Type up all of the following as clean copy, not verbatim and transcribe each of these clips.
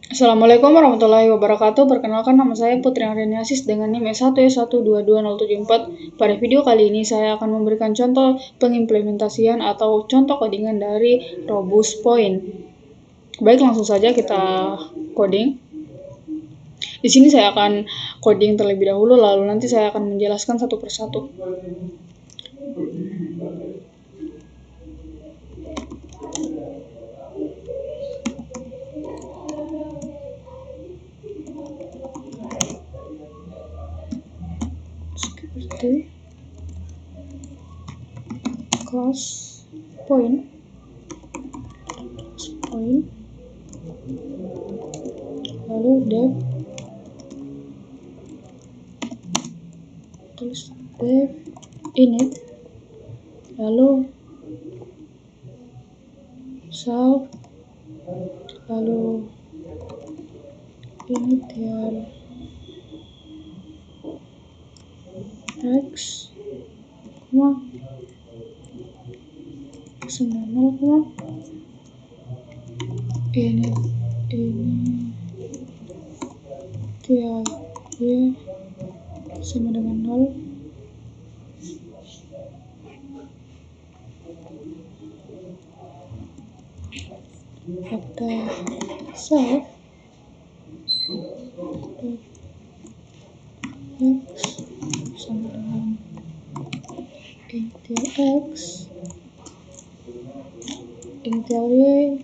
Assalamualaikum warahmatullahi wabarakatuh. Perkenalkan, nama saya Putri Andrianiasis dengan NIM S1Y1220774. Pada video kali ini saya akan memberikan contoh pengimplementasian atau contoh codingan dari Robust Point. Baik, langsung saja kita coding. Di sini saya akan coding terlebih dahulu, lalu nanti saya akan menjelaskan satu persatu. Seperti class point, lalu def, terus def init, lalu self, lalu initial x, sama 0, initial y sama dengan 0, kata self x sama dengan initial x, initial y,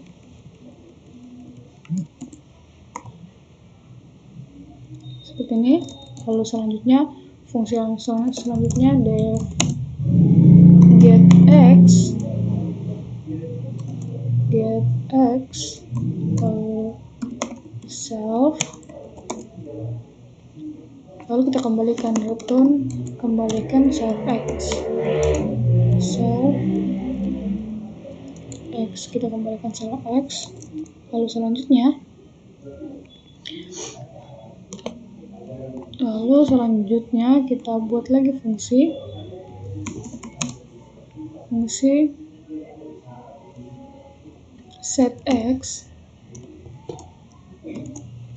seperti ini. Lalu selanjutnya fungsi yang selanjutnya def get x, lalu self, lalu kita kembalikan return, kembalikan self x, kita kembalikan self x. Lalu selanjutnya kita buat lagi fungsi set x.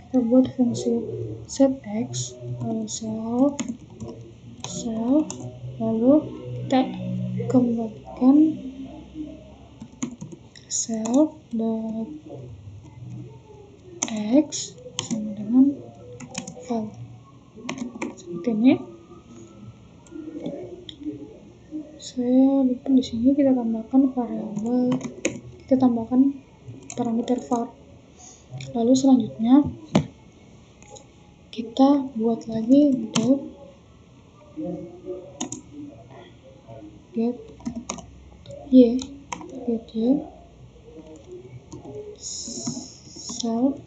Kita buat fungsi set x, lalu self, lalu kita kembalikan self dot x sama dengan val, seperti ini. Saya lupa di sini kita tambahkan variabel, kita tambahkan parameter var. Lalu selanjutnya kita buat lagi def get y, self,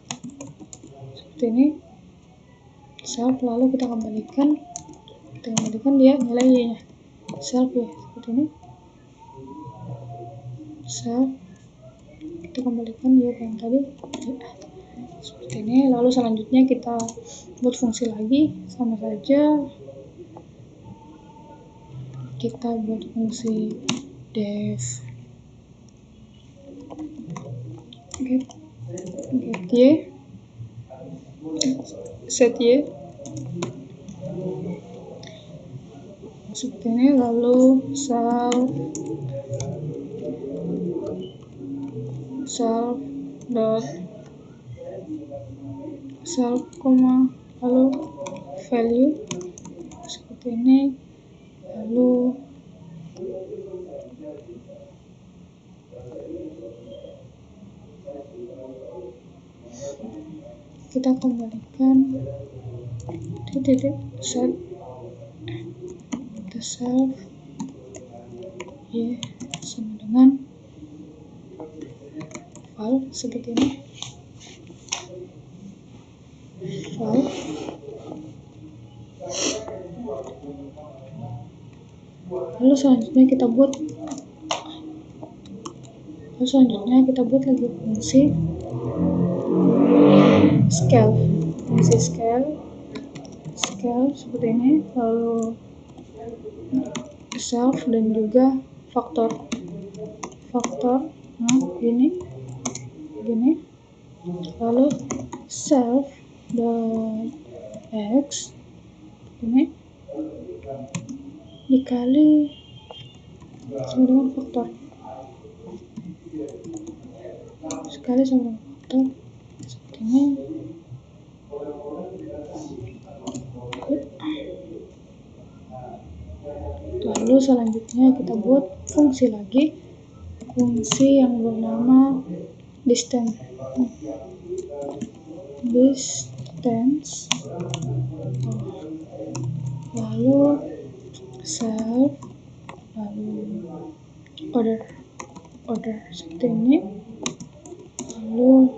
seperti ini, self, lalu kita kembalikan dia nilai y nya, self ya, seperti ini, self, kita kembalikan y yang tadi seperti ini. Lalu selanjutnya kita buat fungsi lagi, sama saja kita buat fungsi def get y, set y, seperti ini. Lalu self dot self, lalu value, seperti ini. Lalu kita kembalikan set self y sama dengan val, seperti ini, val. Lalu selanjutnya kita buat lagi fungsi scale, seperti ini. Lalu self dan juga faktor. Nah, gini, lalu self dot x ini dikali sama dengan faktor, sekali sama dengan faktor seperti ini. Lalu selanjutnya kita buat fungsi lagi, fungsi yang bernama distance. Lalu self, lalu order seperti ini, lalu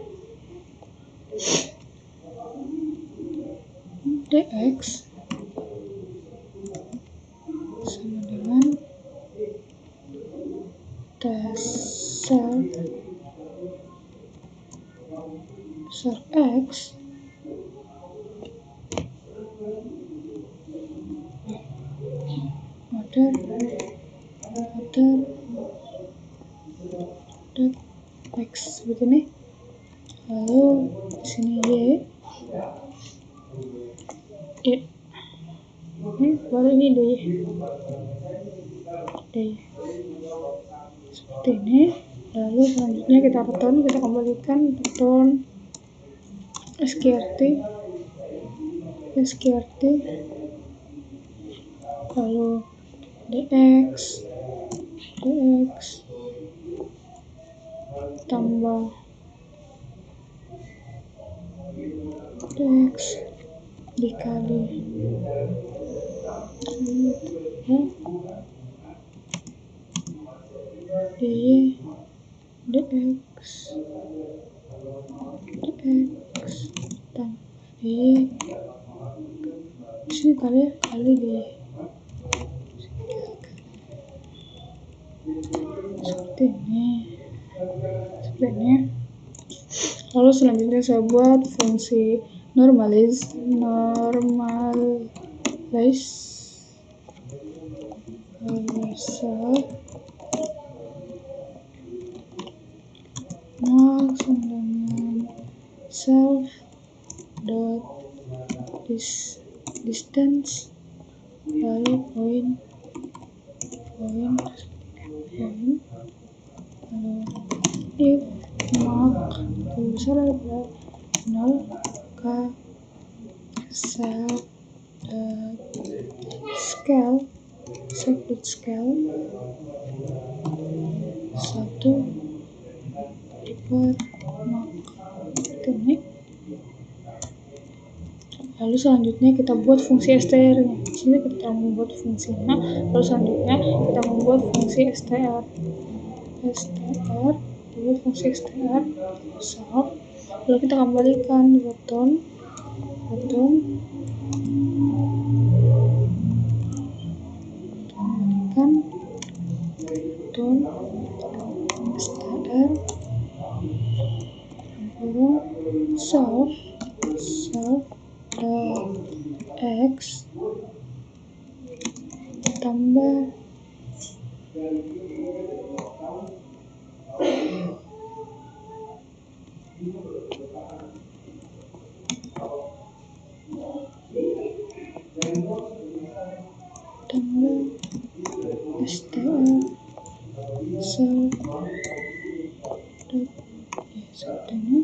dx sama dengan self x order x begini. Lalu di sini y, baru ini dy seperti ini. Lalu selanjutnya kita kembalikan return sqrt, lalu dx tambah dx dikali dy dx tambah dy di sini kali dy seperti ini. Lalu selanjutnya saya buat fungsi normalize sama dengan self dot distance, lalu point, lalu if mark lebih besar daripada 0, maka self dot scale 1/mark ini. Lalu selanjutnya kita buat fungsi str nya. Di sini kita membuat fungsinya. Lalu selanjutnya kita membuat fungsi str. Lalu fungsi str self. Lalu kita kembalikan return str self x tambah str self seperti ini.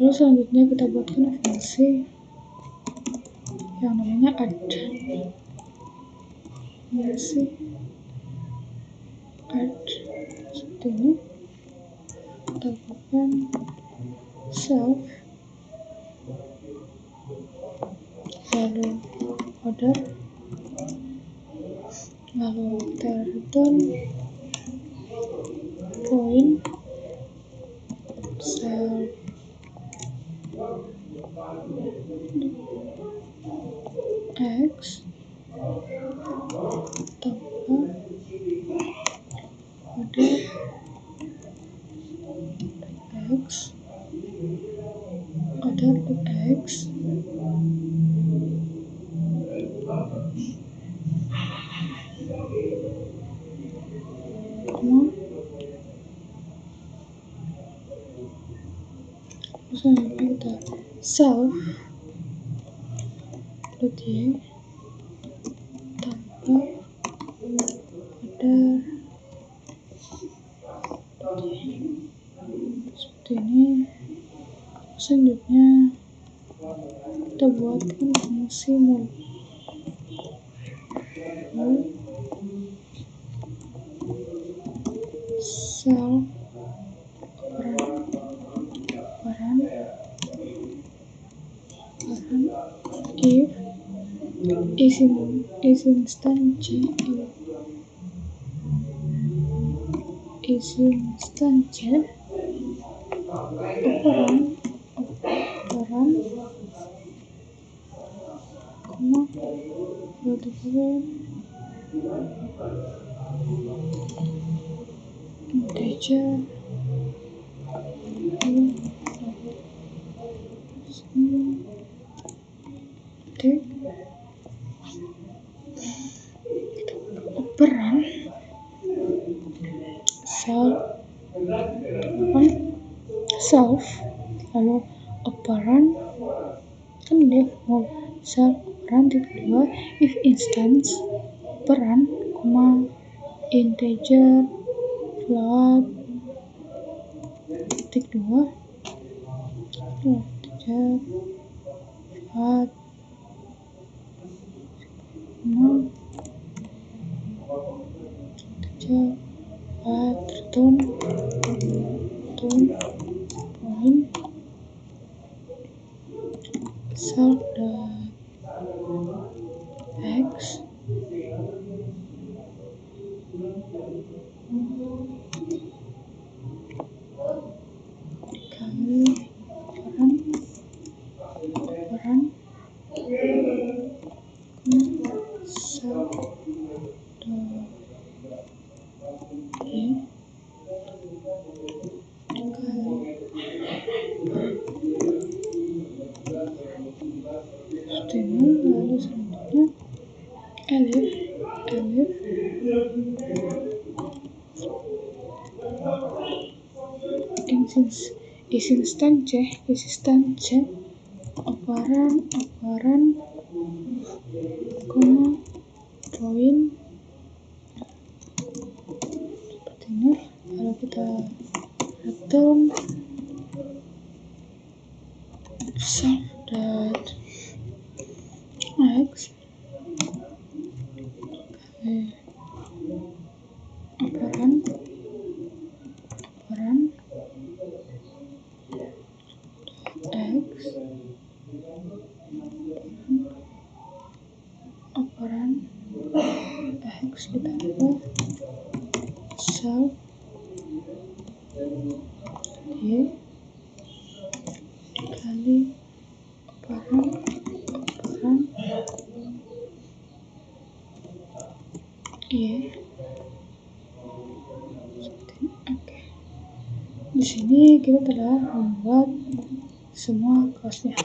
Lalu selanjutnya kita buatkan fungsi yang namanya add. Seperti ini. Kita buatkan self, lalu order, lalu kita return point self x tambah order x self .y tanpa ada seperti ini. Selanjutnya kita buatkan fungsi mul self operan if is instance operan integer operan self lalu operan kan dia mau self operan titik 2 if instance operan integer float titik 2 integer float integer return point self x dikali operan self y seperti ini. Lalu selanjutnya elif is instance operan point seperti ini. Lalu kita return self dot x operan x operan x ditambah self y dikali operan y seperti ini. Oke. Di sini kita telah membuat semua kelasnya.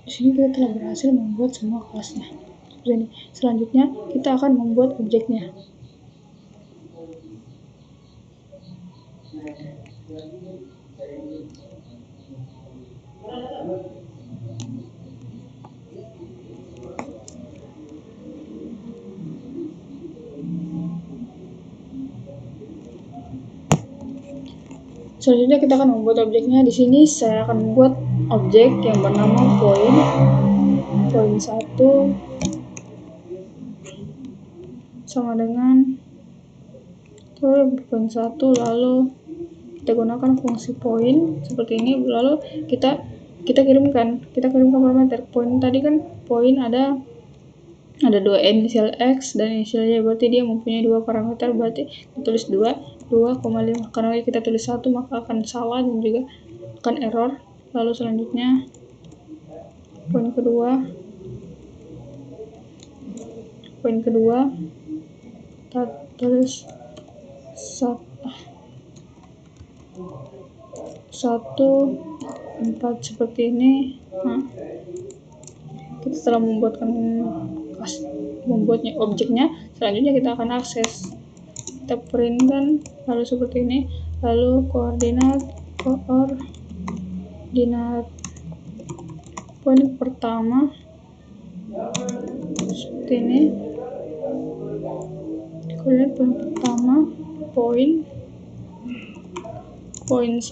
Di sini kita telah berhasil membuat semua kelasnya. Seperti ini. Selanjutnya kita akan membuat objeknya. Selanjutnya kita akan membuat objeknya. Di sini saya akan membuat objek yang bernama point 1 sama dengan point 1, lalu kita gunakan fungsi point seperti ini, lalu kita kirimkan parameter point. Tadi kan point ada 2 inisial x dan inisial y, berarti dia mempunyai 2 parameter, berarti kita tulis 2,5. Karena kita tulis 1 maka akan salah dan juga akan error. Lalu selanjutnya poin kedua kita tulis 1,4 seperti ini. Kita telah membuatnya objeknya. Selanjutnya kita akan akses, kita print kan, lalu seperti ini. lalu koordinat poin pertama seperti ini. Koordinat poin pertama poin 1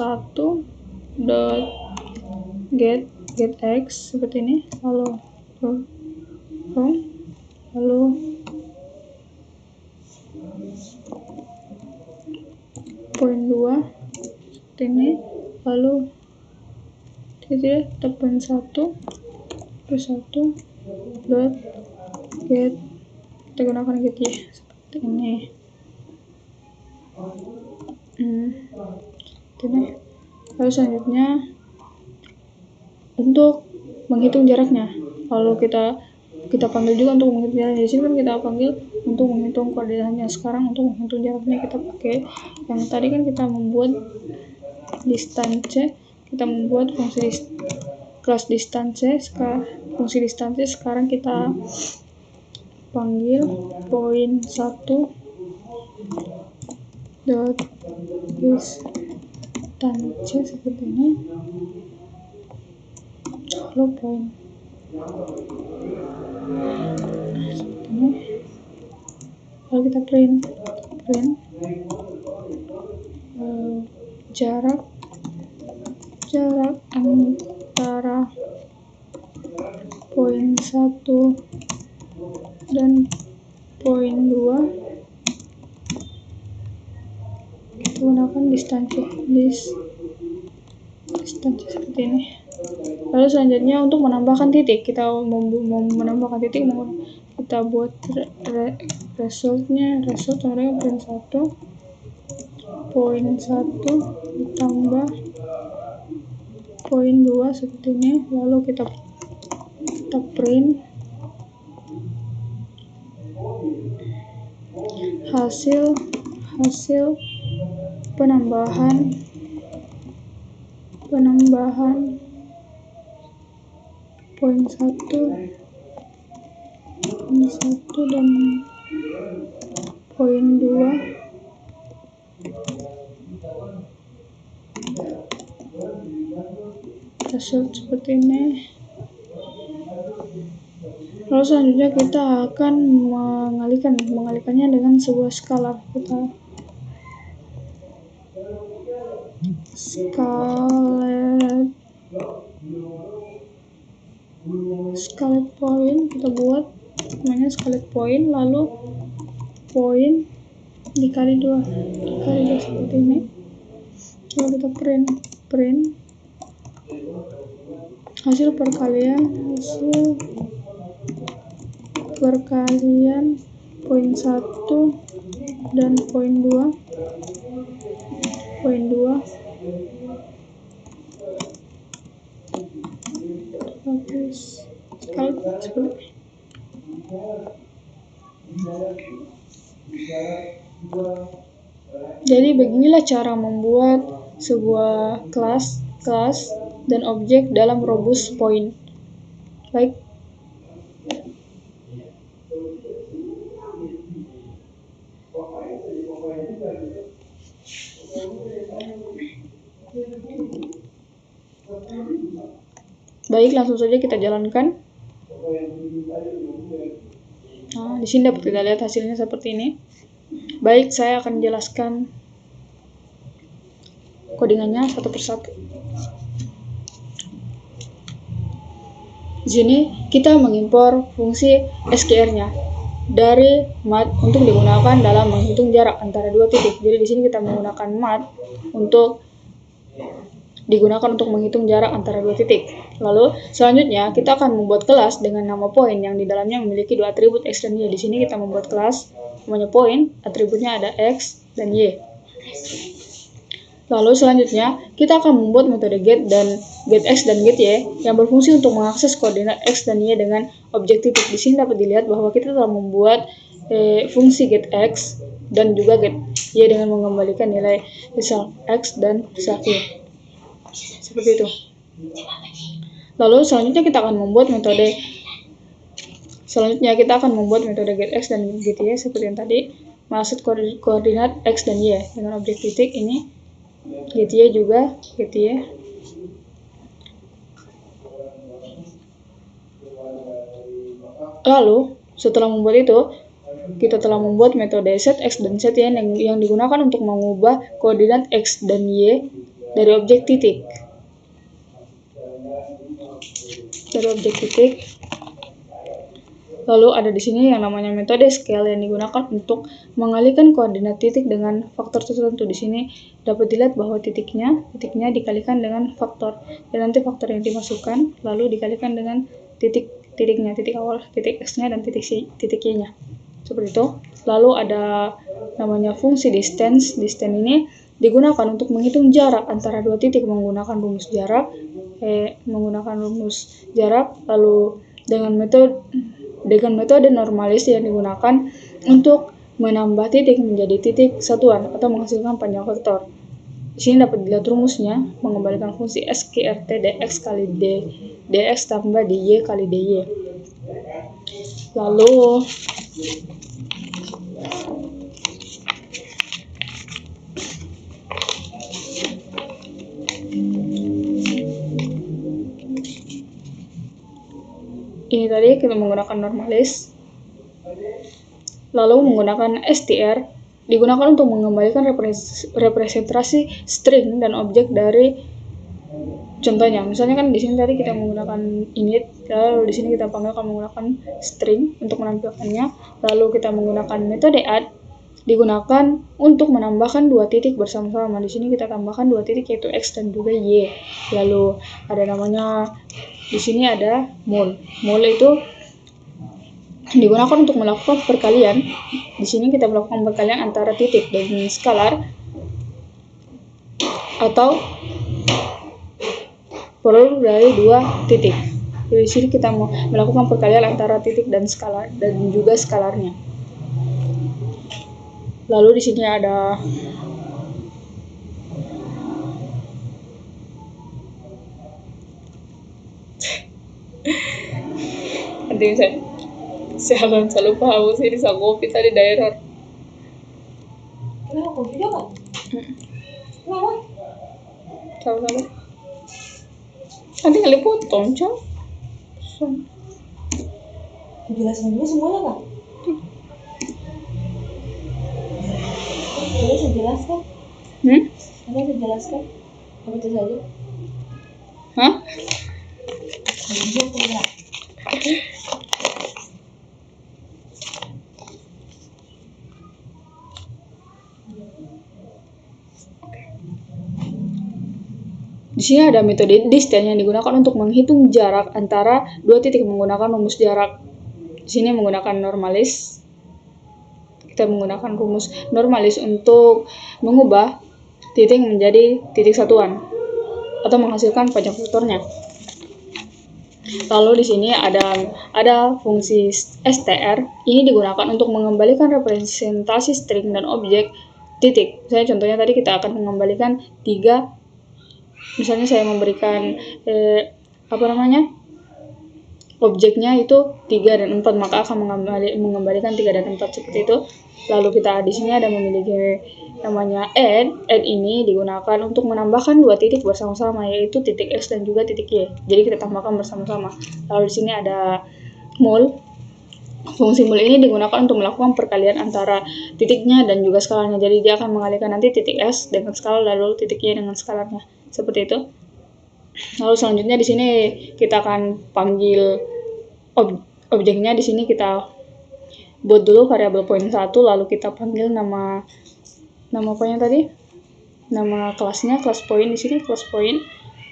dot get x seperti ini, lalu poin 2 seperti ini, lalu titik poin 1 dot get, kita gunakan get y seperti ini. Lalu selanjutnya untuk menghitung jaraknya, lalu kita panggil juga untuk menghitung jaraknya. Di sini kan kita panggil untuk menghitung koordinatnya. Sekarang untuk menghitung jaraknya kita pakai yang tadi kan kita membuat distance, kita membuat fungsi kelas distance. Fungsi distance sekarang kita panggil poin 1 dot distance seperti ini, lalu poin seperti ini, lalu kita print jarak antara poin 1 dan poin 2 kita gunakan distance seperti ini. Lalu selanjutnya untuk menambahkan titik, kita mau menambahkan titik, kita buat result sama poin 1 ditambah poin 2 seperti ini, lalu kita print hasil penambahan poin 1 dan poin 2 result seperti ini. Lalu selanjutnya kita akan mengalihkannya dengan sebuah skala. Kita scalet point, kita buat namanya scalet point, lalu poin dikali 2 seperti ini, lalu kita print hasil perkalian poin 1 dan poin 2 seperti. Jadi beginilah cara membuat sebuah kelas dan objek dalam Robust Point. Baik. Baik, langsung saja kita jalankan. Nah, di sini dapat kita lihat hasilnya seperti ini. Baik, saya akan jelaskan codingannya satu persatu. Di sini kita mengimpor fungsi SQR-nya dari mat untuk digunakan dalam menghitung jarak antara dua titik. Jadi di sini kita menggunakan mat untuk digunakan untuk menghitung jarak antara dua titik. Lalu selanjutnya kita akan membuat kelas dengan nama poin yang di dalamnya memiliki dua atribut x dan y. Di sini kita membuat kelas namanya poin, atributnya ada x dan y. Lalu selanjutnya kita akan membuat metode get x dan get y yang berfungsi untuk mengakses koordinat x dan y dengan objek titik. Di sini dapat dilihat bahwa kita telah membuat fungsi get x dan juga get y dengan mengembalikan nilai misal x dan misal y. Seperti itu. Lalu selanjutnya kita akan membuat metode get x dan get y seperti yang tadi, maksud koordinat x dan y dengan objek titik ini get y juga get y. Lalu setelah membuat itu, kita telah membuat metode set x dan set y yang digunakan untuk mengubah koordinat x dan y dari objek titik. Lalu ada di sini yang namanya metode scale yang digunakan untuk mengalihkan koordinat titik dengan faktor tertentu. Di sini dapat dilihat bahwa titiknya dikalikan dengan faktor, dan nanti faktor yang dimasukkan lalu dikalikan dengan titiknya, titik awal, titik x-nya dan titik y-nya. Seperti itu. Lalu ada namanya fungsi distance. Distance ini digunakan untuk menghitung jarak antara dua titik menggunakan rumus jarak. Lalu dengan metode normalis yang digunakan untuk menambah titik menjadi titik satuan atau menghasilkan panjang vektor. Di sini dapat dilihat rumusnya, mengembalikan fungsi SQRT dx kali dx tambah dy kali dy. Lalu ini tadi kita menggunakan normalis. Lalu menggunakan STR digunakan untuk mengembalikan representasi string dan objek dari contohnya. Misalnya kan di sini tadi kita menggunakan init, lalu di sini kita panggilkan menggunakan string untuk menampilkannya. Lalu kita menggunakan metode add digunakan untuk menambahkan dua titik bersama-sama. Di sini kita tambahkan dua titik yaitu x dan juga y. Lalu ada namanya di sini ada mul. Mul itu digunakan untuk melakukan perkalian. Di sini kita melakukan perkalian antara titik dan skalar atau produk dari dua titik. Jadi di sini kita mau melakukan perkalian antara titik dan skalar dan juga skalarnya. Lalu di sini ada nanti saya selalu paham sih di Sangopi tadi daerah. Kenapa video kan? Kenapa? Sama-sama. Nanti kali potong, Cak. Dijelasin dulu semuanya kak? Boleh saya jelaskan? Boleh saya jelaskan? Apa itu saja? Hah? Di sini ada metode distance yang digunakan untuk menghitung jarak antara dua titik menggunakan rumus jarak. Di sini menggunakan normalis. Kita menggunakan rumus normalis untuk mengubah titik menjadi titik satuan atau menghasilkan panjang vektornya. Lalu di sini ada fungsi str. Ini digunakan untuk mengembalikan representasi string dan objek titik. Misalnya contohnya tadi kita akan mengembalikan 3. Misalnya saya memberikan objeknya itu 3 dan 4, maka akan mengembalikan 3 dan 4 seperti itu. Lalu kita di sini ada memiliki namanya add. Add ini digunakan untuk menambahkan dua titik bersama-sama, yaitu titik x dan juga titik y. Jadi kita tambahkan bersama-sama. Lalu di sini ada mul. Fungsi mul ini digunakan untuk melakukan perkalian antara titiknya dan juga skalarnya. Jadi dia akan mengalihkan nanti titik s dengan skalar lalu titik y dengan skalarnya. Seperti itu. Lalu selanjutnya di sini kita akan panggil objeknya. Di sini kita buat dulu variabel point 1, lalu kita panggil nama apanya tadi? Nama kelasnya, kelas point di sini, kelas point.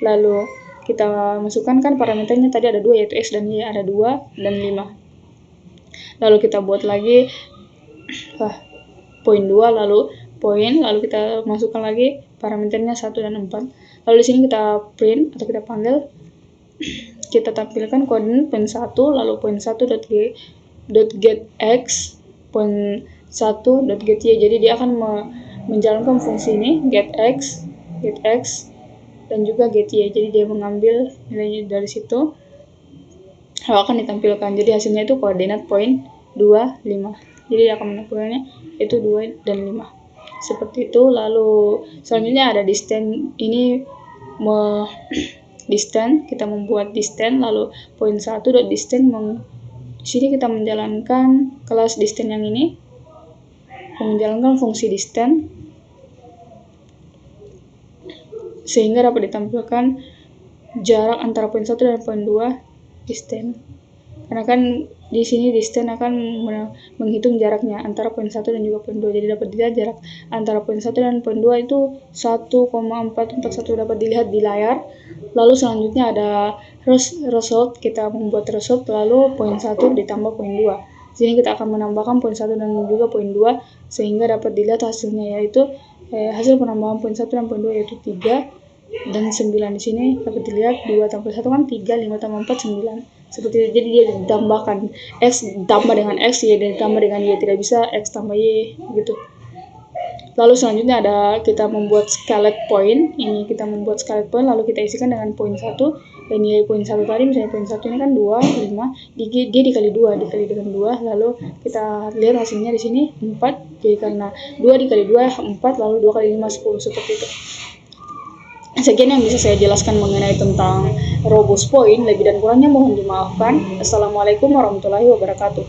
Lalu kita masukkan kan parameternya tadi ada 2 yaitu x dan y, ada 2 dan 5. Lalu kita buat lagi point 2 lalu point, lalu kita masukkan lagi parameternya 1 dan 4. Lalu di sini kita print atau kita panggil, kita tampilkan koordinat point 1, lalu point 1.get x, point 1.get y. Jadi dia akan menjalankan fungsi ini get x dan juga get y. Jadi dia mengambil nilainya dari situ lalu akan ditampilkan. Jadi hasilnya itu koordinat point 2, 5. Jadi dia akan menampilkannya itu 2 dan 5. seperti itu. Lalu selanjutnya ada distance, ini distance, kita membuat distance, lalu poin 1 dot distance, di sini kita menjalankan kelas distance yang ini, menjalankan fungsi distance sehingga dapat ditampilkan jarak antara poin 1 dan poin 2 distance. Karena kan di sini distance akan menghitung jaraknya antara poin 1 dan juga poin 2. Jadi dapat dilihat jarak antara poin 1 dan poin 2 itu 1,441 dapat dilihat di layar. Lalu selanjutnya ada result, kita membuat result, lalu poin 1 ditambah poin 2. Di sini kita akan menambahkan poin 1 dan juga poin 2 sehingga dapat dilihat hasilnya, yaitu hasil penambahan poin 1 dan poin 2 yaitu 3 dan 9. Di sini dapat dilihat 2 tambah 1 kan 3, 5 tambah 4 9. Seperti itu. Jadi dia ditambahkan X ditambah dengan X, Y ditambah dengan Y, tidak bisa X tambah Y gitu. Lalu selanjutnya ada kita membuat scalet point. Ini kita membuat scalet point, lalu kita isikan dengan poin 1. Nilai poin 1 tadi, misalnya poin 1 ini kan 2, 5, dia dikali 2, dikali dengan 2, lalu kita lihat hasilnya di sini 4. Jadi karena 2 dikali 2 4, lalu 2 kali 5 10, seperti itu. Sekian yang bisa saya jelaskan mengenai tentang robust point. Lebih dan kurangnya mohon dimaafkan. Assalamualaikum warahmatullahi wabarakatuh.